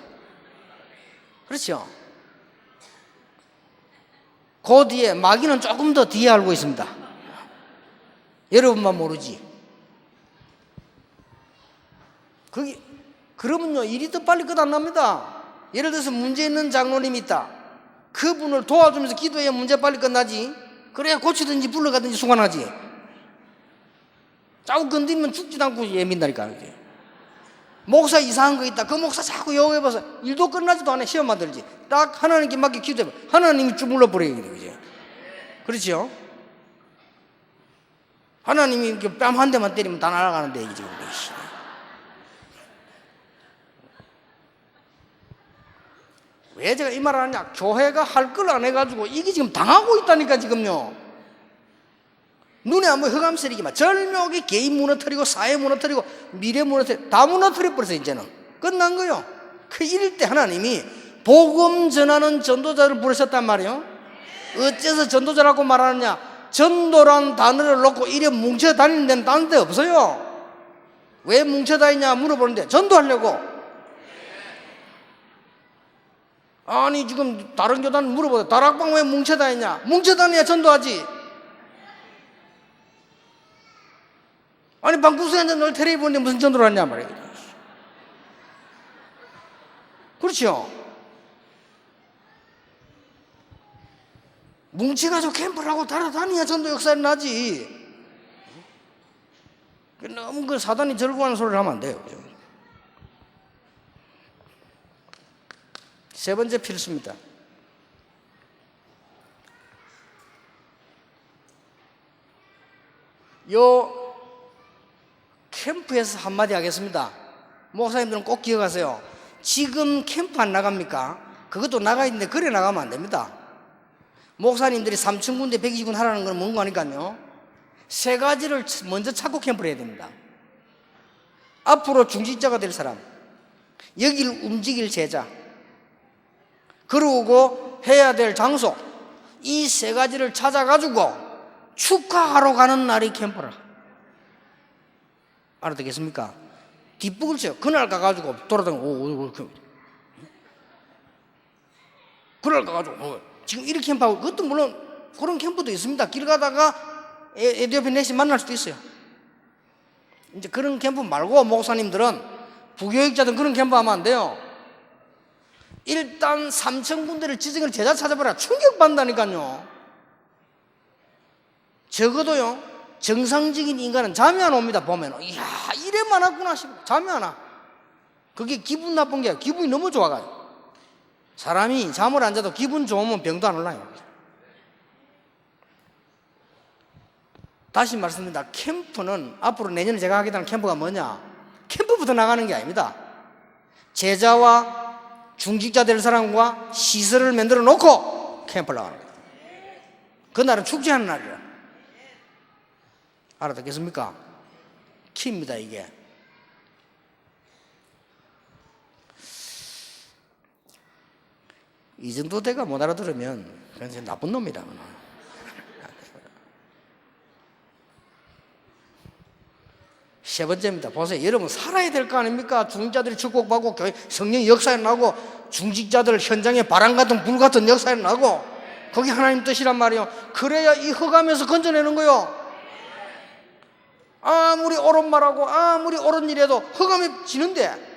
그렇죠? 그 뒤에 마귀는 조금 더 뒤에 알고 있습니다. 여러분만 모르지. 그러면요 일이 더 빨리 끝 안 납니다. 예를 들어서 문제 있는 장로님이 있다. 그분을 도와주면서 기도해야 문제 빨리 끝나지. 그래야 고치든지 불러가든지 수관하지. 자꾸 건드리면 죽지도 않고 예민다니까. 목사 이상한 거 있다. 그 목사 자꾸 요구해봐서 일도 끝나지도 않아. 시험만 들지. 딱 하나님께 맡겨 기도해봐. 하나님이 주물러버려야 돼. 그렇죠? 하나님이 뺨 한 대만 때리면 다 날아가는데 이게 지금. 왜 제가 이 말을 하냐? 교회가 할 걸 안 해가지고 이게 지금 당하고 있다니까 지금요. 눈에 안 보여 흑암 세력이만 절묘하게 개인 무너뜨리고 사회 무너뜨리고 미래 무너뜨리고 다 무너뜨려 버렸어요. 이제는 끝난 거요. 그 이럴 때 하나님이 복음 전하는 전도자를 부르셨단 말이에요. 어째서 전도자라고 말하느냐? 전도란 단어를 놓고 이래 뭉쳐 다니는 데는 다른 데 없어요. 왜 뭉쳐 다니냐 물어보는데 전도하려고. 아니 지금 다른 교단 물어보다 다락방 왜 뭉쳐 다니냐? 뭉쳐 다녀야 전도하지. 아니 방구석에 앉아 널 테레비 보는데 무슨 전도를 하냐 말이야. 그렇죠? 뭉쳐가지고 캠프를 하고 따라다녀야 전도 역사를 나지. 너무 그 사단이 절구하는 소리를 하면 안 돼요. 세 번째 필수입니다. 요 캠프에서 한마디 하겠습니다. 목사님들은 꼭 기억하세요. 지금 캠프 안 나갑니까? 그것도 나가 있는데 그래 나가면 안 됩니다. 목사님들이 3,000군데 120군 하라는 건 뭔가 하니까요. 세 가지를 먼저 찾고 캠프를 해야 됩니다. 앞으로 중직자가 될 사람, 여기를 움직일 제자, 그러고 해야 될 장소, 이 세 가지를 찾아가지고 축하하러 가는 날이 캠프라. 알아듣겠습니까? 뒷북을 쳐요. 그날 가가지고 돌아다니고 그날 가가지고 지금 이렇게 캠프하고 그것도 물론 그런 캠프도 있습니다. 길 가다가 에티오피아 내시 만날 수도 있어요. 이제 그런 캠프 말고 목사님들은 부교육자들은 그런 캠프 하면 안 돼요. 일단 3천 군데를 지정을 제자 찾아봐라. 충격받는다니까요. 적어도요, 정상적인 인간은 잠이 안 옵니다. 보면 이야, 이래 많았구나 싶어. 잠이 안 와. 그게 기분 나쁜 게 아니라 기분이 너무 좋아가지고. 사람이 잠을 안 자도 기분 좋으면 병도 안 올라요. 다시 말씀드립니다. 캠프는 앞으로 내년에 제가 하겠다는 캠프가 뭐냐? 캠프부터 나가는 게 아닙니다. 제자와 중직자 될 사람과 시설을 만들어 놓고 캠프를 나가는 거예요. 그날은 축제하는 날이에요. 알아듣겠습니까? 키입니다, 이게. 이 정도 대가 못 알아들으면 그냥 나쁜 놈이다. 세 번째입니다. 보세요. 여러분 살아야 될 거 아닙니까? 중직자들이 축복받고 성령의 역사에 나고 중직자들 현장에 바람 같은 불 같은 역사에 나고 그게 하나님 뜻이란 말이에요. 그래야 이 흑암에서 건져내는 거예요. 아무리 옳은 말하고 아무리 옳은 일해도 흑암에 지는데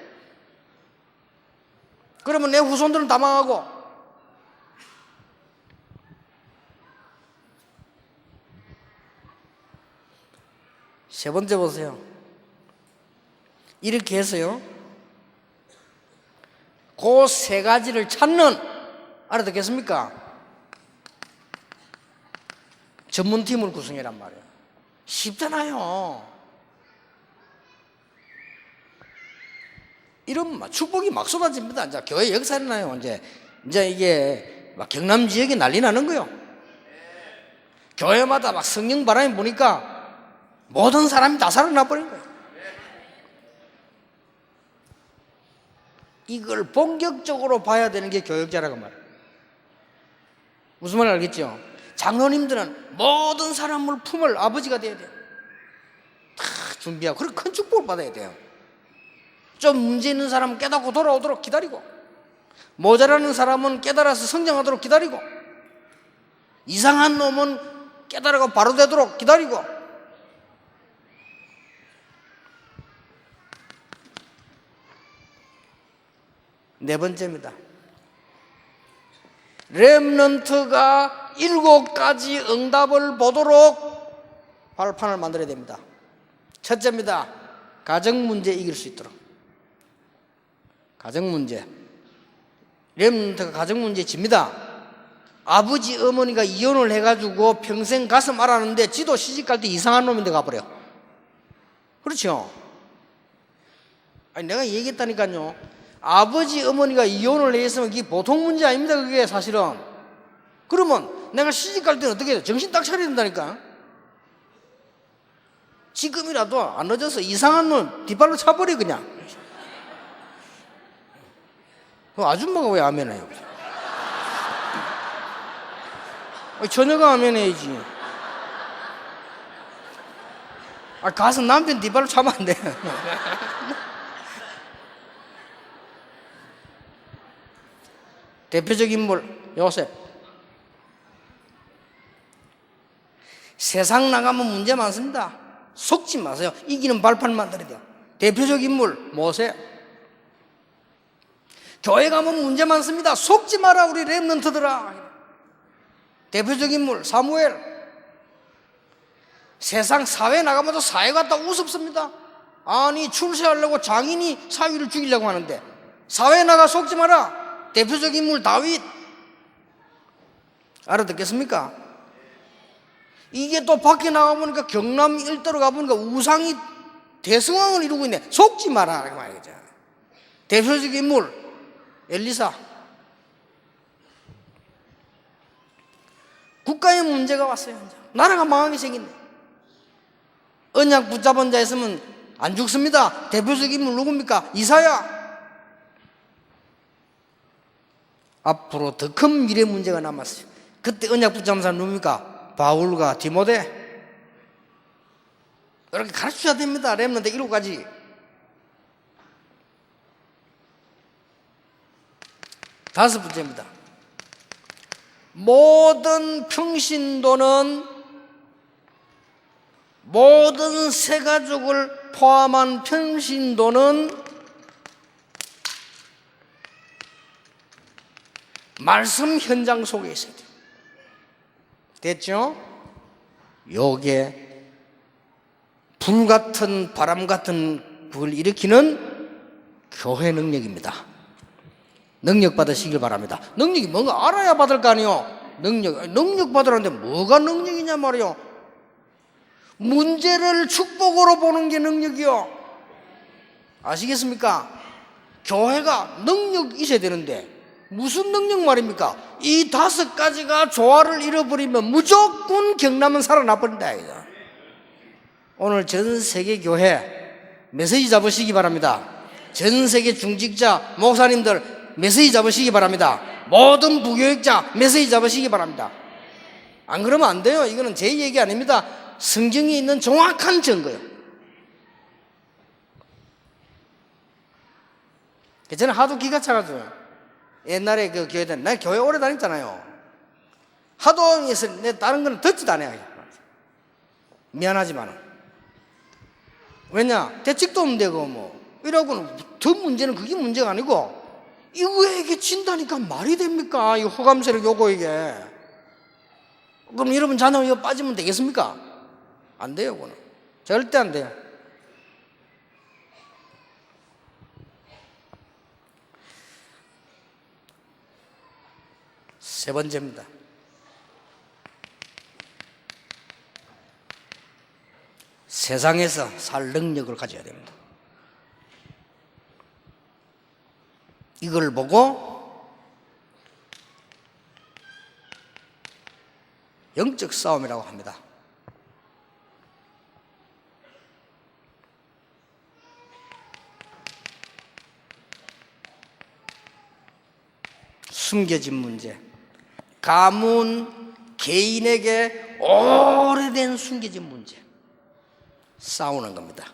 그러면 내 후손들은 다 망하고. 세 번째 보세요. 이렇게 해서요, 그 세 가지를 찾는, 알아듣겠습니까? 전문팀을 구성해란 말이에요. 쉽잖아요. 이런 축복이 막 쏟아집니다. 이제 교회 역사에 나요. 이제 이게 막 경남 지역이 난리 나는 거예요. 교회마다 막 성령 바람이 부니까 모든 사람이 다 살아나 버린 거예요. 이걸 본격적으로 봐야 되는 게 교역자라고 말해요. 무슨 말 알겠죠? 장로님들은 모든 사람을 품을 아버지가 돼야 돼요. 다 준비하고 그런 큰 축복을 받아야 돼요. 좀 문제 있는 사람은 깨닫고 돌아오도록 기다리고, 모자라는 사람은 깨달아서 성장하도록 기다리고, 이상한 놈은 깨달아가 바로 되도록 기다리고. 네 번째입니다. 렘넌트가 7가지 응답을 보도록 발판을 만들어야 됩니다. 첫째입니다. 가정 문제 이길 수 있도록. 가정 문제. 렘넌트가 가정 문제 집니다. 아버지 어머니가 이혼을 해가지고 평생 가슴 앓았는데 지도 시집갈 때 이상한 놈인데 가버려. 그렇죠? 아니 내가 얘기했다니까요. 아버지 어머니가 이혼을 했으면 그게 보통 문제 아닙니다. 그게 사실은. 그러면 내가 시집갈 때는 어떻게 해요? 정신 딱 차려야 된다니까. 지금이라도 안 늦어서 이상한 놈 뒷발로 차버려 그냥. 그 아줌마가 왜 아멘 해요? 처녀가 아멘 해야지. 가서 남편 뒷발로 차면 안 돼. 대표적 인물 요셉. 세상 나가면 문제 많습니다. 속지 마세요. 이기는 발판 만들어야 돼요. 대표적 인물 모세. 교회 가면 문제 많습니다. 속지 마라 우리 렘넌트들아. 대표적 인물 사무엘. 세상 사회 나가면서 사회 갔다 우습습니다. 아니 출세하려고 장인이 사위를 죽이려고 하는데 사회 나가 속지 마라. 대표적 인물 다윗. 알아듣겠습니까? 이게 또 밖에 나가보니까 경남 일대로 가보니까 우상이 대성황을 이루고 있네. 속지 마라 이렇게 말이죠. 대표적 인물 엘리사. 국가에 문제가 왔어요. 나라가 망하게 생긴네. 언약 붙잡은 자 있으면 안 죽습니다. 대표적 인물 누굽니까? 이사야. 앞으로 더 큰 미래 문제가 남았어요. 그때 언약 붙잡은 사람 누굽니까? 바울과 디모데. 이렇게 가르쳐야 됩니다. 렘넌트 7가지. 다섯 번째입니다. 모든 평신도는 모든 새가족을 포함한 평신도는 말씀 현장 속에 있어야 돼요. 됐죠? 요게 불같은 바람 같은 불을 일으키는 교회 능력입니다. 능력 받으시길 바랍니다. 능력이 뭔가 알아야 받을 거 아니요. 능력 받으라는데 뭐가 능력이냐 말이요. 문제를 축복으로 보는 게 능력이요. 아시겠습니까? 교회가 능력이 있어야 되는데 무슨 능력 말입니까? 이 5가지가 조화를 잃어버리면 무조건 경남은 살아나버린다 이거. 오늘 전 세계 교회 메시지 잡으시기 바랍니다. 전 세계 중직자 목사님들 메시지 잡으시기 바랍니다. 모든 부교육자 메시지 잡으시기 바랍니다. 안 그러면 안 돼요. 이거는 제 얘기 아닙니다. 성경에 있는 정확한 증거예요. 저는 하도 기가 차가지고 옛날에 그 교회 다니, 나 교회 오래 다녔잖아요. 하도 해서 내 다른 거는 듣지도 않아요. 미안하지만. 왜냐? 대책도 없는데, 뭐. 이러고는 더 문제는 그게 문제가 아니고, 이거에게 진다니까 말이 됩니까? 이 호감세력 요거 이게. 그럼 여러분 자녀 이거 빠지면 되겠습니까? 안 돼요, 그거는. 절대 안 돼요. 세 번째입니다. 세상에서 살 능력을 가져야 됩니다. 이걸 보고 영적 싸움이라고 합니다. 숨겨진 문제, 가문, 개인에게 오래된 숨겨진 문제 싸우는 겁니다.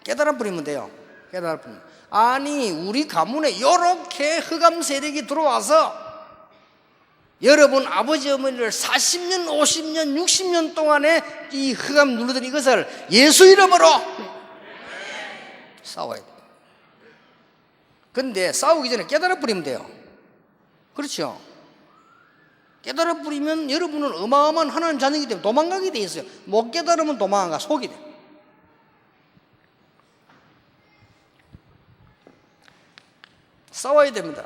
깨달아 버리면 돼요. 깨달아 버리면. 아니 우리 가문에 이렇게 흑암 세력이 들어와서 여러분 아버지 어머니를 40년, 50년, 60년 동안에 이 흑암 누르던 이것을 예수 이름으로 싸워야 돼요. 근데 싸우기 전에 깨달아 버리면 돼요. 그렇죠? 깨달아 버리면 여러분은 어마어마한 하나님 자녀이기 때문에 도망가게 돼 있어요. 못 깨달으면 도망가 속이 돼. 싸워야 됩니다.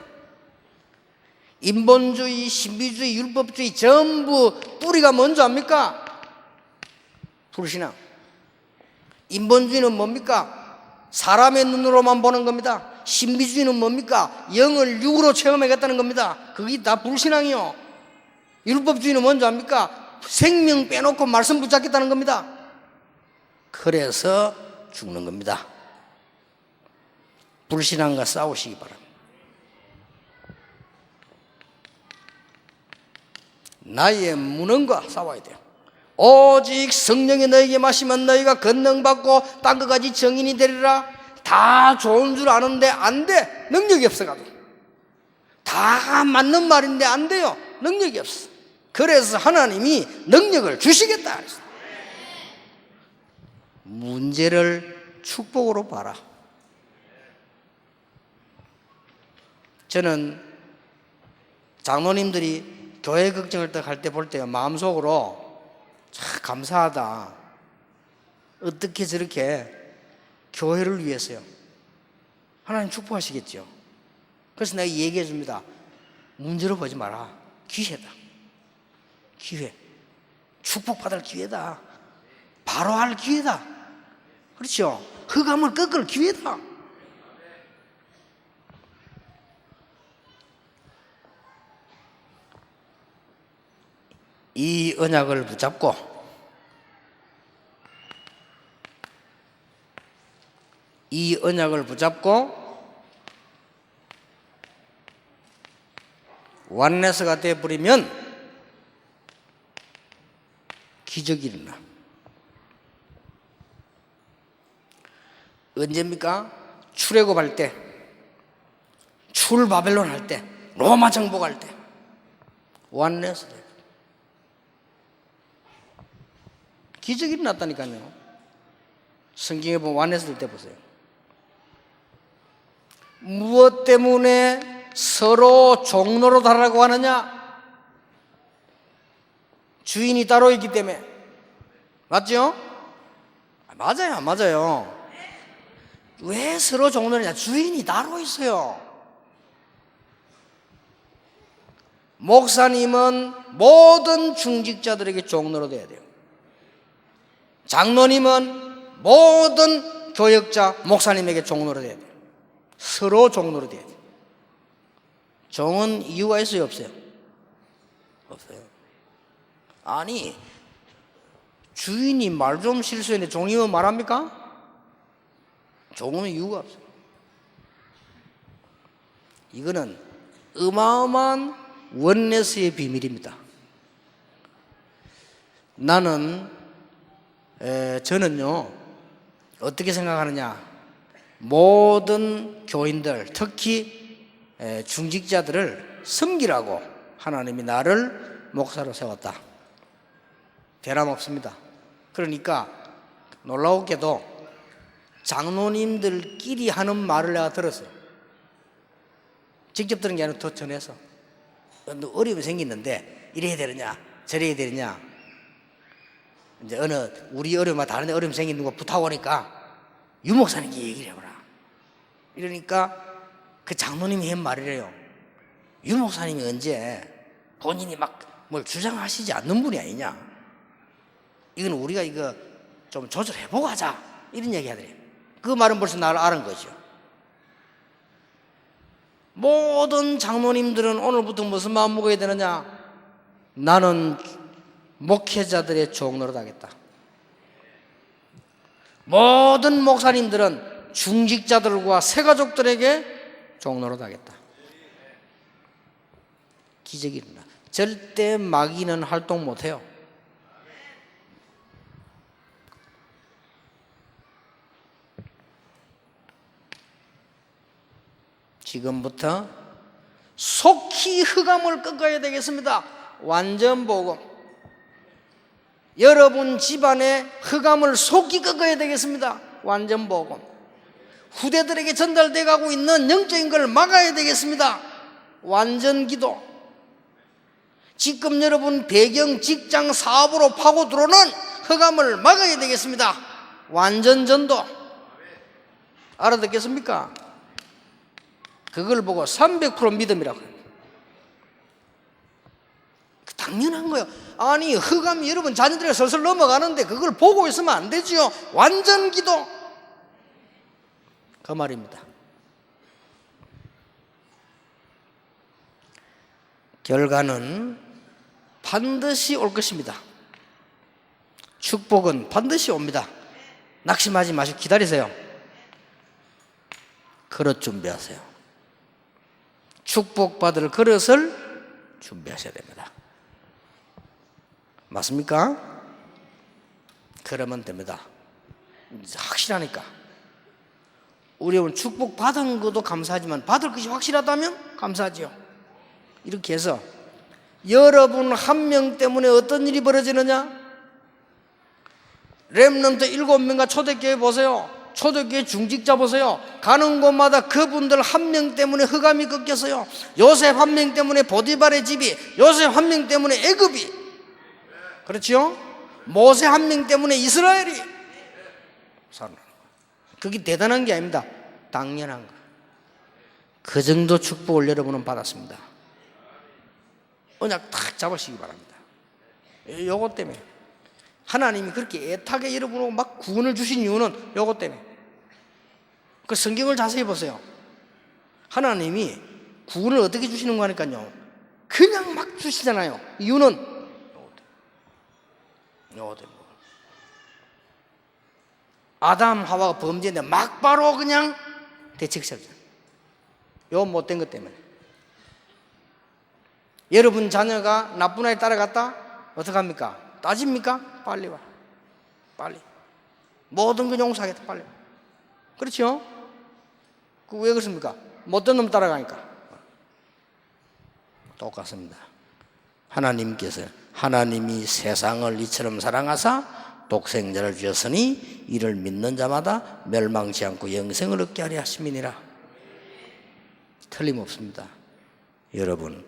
인본주의, 신비주의, 율법주의 전부 뿌리가 뭔지 압니까? 불신앙. 인본주의는 뭡니까? 사람의 눈으로만 보는 겁니다. 신비주의는 뭡니까? 영을 육으로 체험하겠다는 겁니다. 그게 다 불신앙이요. 율법주의는 뭔지 압니까? 생명 빼놓고 말씀 붙잡겠다는 겁니다. 그래서 죽는 겁니다. 불신앙과 싸우시기 바랍니다. 나의 무능과 싸워야 돼요. 오직 성령이 너에게 마시면 너희가 권능받고 땅끝까지 정인이 되리라. 다 좋은 줄 아는데 안 돼. 능력이 없어가지고. 다 맞는 말인데 안 돼요. 능력이 없어. 그래서 하나님이 능력을 주시겠다 그랬어요. 문제를 축복으로 봐라. 저는 장로님들이 교회 걱정을 할 때 볼 때 마음속으로 참 감사하다. 어떻게 저렇게 교회를 위해서요. 하나님 축복하시겠죠. 그래서 내가 얘기해 줍니다. 문제로 보지 마라. 기회다. 기회. 축복받을 기회다. 바로 할 기회다. 그렇죠? 흑암을 꺾을 기회다. 이 언약을 붙잡고 원네스가 되어버리면 기적이 일어나. 언제입니까? 출애굽할 때, 출바벨론 할 때, 로마 정복할 때, 원네스 돼요. 기적이 일어났다니까요. 성경에 보면 원네스 될 때 보세요. 무엇 때문에 서로 종로로 달라고 하느냐? 주인이 따로 있기 때문에. 맞죠? 맞아요, 안 맞아요? 왜 서로 종로냐? 주인이 따로 있어요. 목사님은 모든 중직자들에게 종로로 돼야 돼요. 장로님은 모든 교역자, 목사님에게 종로로 돼야 돼요. 서로 종로로 돼야 돼요. 종은 이유가 있어요, 없어요? 없어요. 아니, 주인이 말 좀 실수했는데 종이면 말합니까? 종은 이유가 없어요. 이거는 어마어마한 원네스의 비밀입니다. 저는요, 어떻게 생각하느냐? 모든 교인들, 특히 중직자들을 섬기라고 하나님이 나를 목사로 세웠다. 변함없습니다. 그러니까 놀라웠게도 장로님들끼리 하는 말을 내가 들었어요. 직접 들은 게 아니라 더 전해서. 어려움이 생기는데 이래야 되느냐 저래야 되느냐, 이제 우리 어려움과 다른 어려움 생기는 거 부탁하니까 유 목사님께 얘기를 해보라. 이러니까 그 장로님이 한 말이래요. 유 목사님이 언제 본인이 막 뭘 주장하시지 않는 분이 아니냐, 이건 우리가 이거 좀 조절해보고 하자, 이런 얘기 하더래요. 그 말은 벌써 나를 아는 거죠. 모든 장로님들은 오늘부터 무슨 마음 먹어야 되느냐? 나는 목회자들의 종로를 하겠다. 모든 목사님들은 중직자들과 새가족들에게 종로를 하겠다. 기적이 일어나. 절대 마귀는 활동 못해요. 지금부터 속히 흑암을 꺾어야 되겠습니다. 완전 복음. 여러분 집안의 흑암을 속히 꺾어야 되겠습니다. 완전 복음. 후대들에게 전달돼 가고 있는 영적인 걸 막아야 되겠습니다. 완전 기도. 지금 여러분 배경, 직장, 사업으로 파고 들어오는 흑암을 막아야 되겠습니다. 완전 전도. 알아듣겠습니까? 그걸 보고 300% 믿음이라고 해요. 당연한 거예요. 아니, 흑암이 여러분 자녀들이 슬슬 넘어가는데 그걸 보고 있으면 안 되지요. 완전 기도. 그 말입니다. 결과는 반드시 올 것입니다. 축복은 반드시 옵니다. 낙심하지 마시고 기다리세요. 그릇 준비하세요. 축복받을 그릇을 준비하셔야 됩니다. 맞습니까? 그러면 됩니다. 확실하니까. 우리 여러분 축복받은 것도 감사하지만 받을 것이 확실하다면 감사하지요. 이렇게 해서 여러분 한 명 때문에 어떤 일이 벌어지느냐? 렘넌트 7명과 초대교회 보세요. 초대교회 중직자 보세요. 가는 곳마다 그분들 한 명 때문에 흑암이 꺾였어요. 요셉 한 명 때문에 보디발의 집이, 요셉 한 명 때문에 애굽이, 그렇죠? 모세 한 명 때문에 이스라엘이 살아나는 거예요. 그게 대단한 게 아닙니다. 당연한 거예요. 그 정도 축복을 여러분은 받았습니다. 언약 탁 잡으시기 바랍니다. 요것 때문에 하나님이 그렇게 애타게 여러분으로 막 구원을 주신 이유는 요것 때문에. 그 성경을 자세히 보세요. 하나님이 구원을 어떻게 주시는 거니까요, 그냥 막 주시잖아요. 이유는 요것 때문에. 아담 하와가 범죄했는데 막 바로 그냥 대책 세우잖아요. 요 못된 것 때문에. 여러분 자녀가 나쁜 아이 따라갔다? 어떡합니까? 따집니까? 빨리 와. 빨리. 모든 걸 용서하겠다. 빨리 와. 그렇죠? 그 왜 그렇습니까? 못된 놈 따라가니까. 똑같습니다. 하나님이 세상을 이처럼 사랑하사 독생자를 주셨으니 이를 믿는 자마다 멸망치 않고 영생을 얻게 하려 하심이니라. 틀림없습니다. 여러분,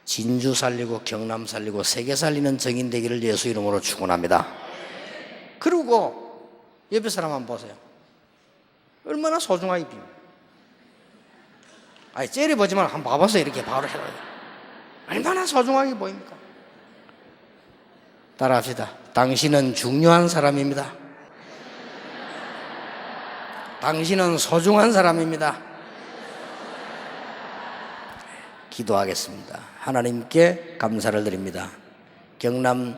진주 살리고 경남 살리고 세계 살리는 증인 되기를 예수 이름으로 축원합니다. 그리고 옆에 사람 한번 보세요. 얼마나 소중하게 빕니다. 아니 째려보지만 한번 봐보세요. 이렇게 바로 해봐요. 얼마나 소중하게 보입니까? 따라합시다. 당신은 중요한 사람입니다. 당신은 소중한 사람입니다. 기도하겠습니다. 하나님께 감사를 드립니다. 경남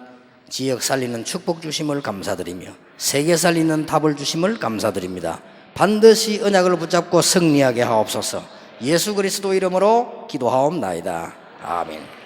지역 살리는 축복 주심을 감사드리며 세계 살리는 답을 주심을 감사드립니다. 반드시 언약을 붙잡고 승리하게 하옵소서. 예수 그리스도 이름으로 기도하옵나이다. 아멘.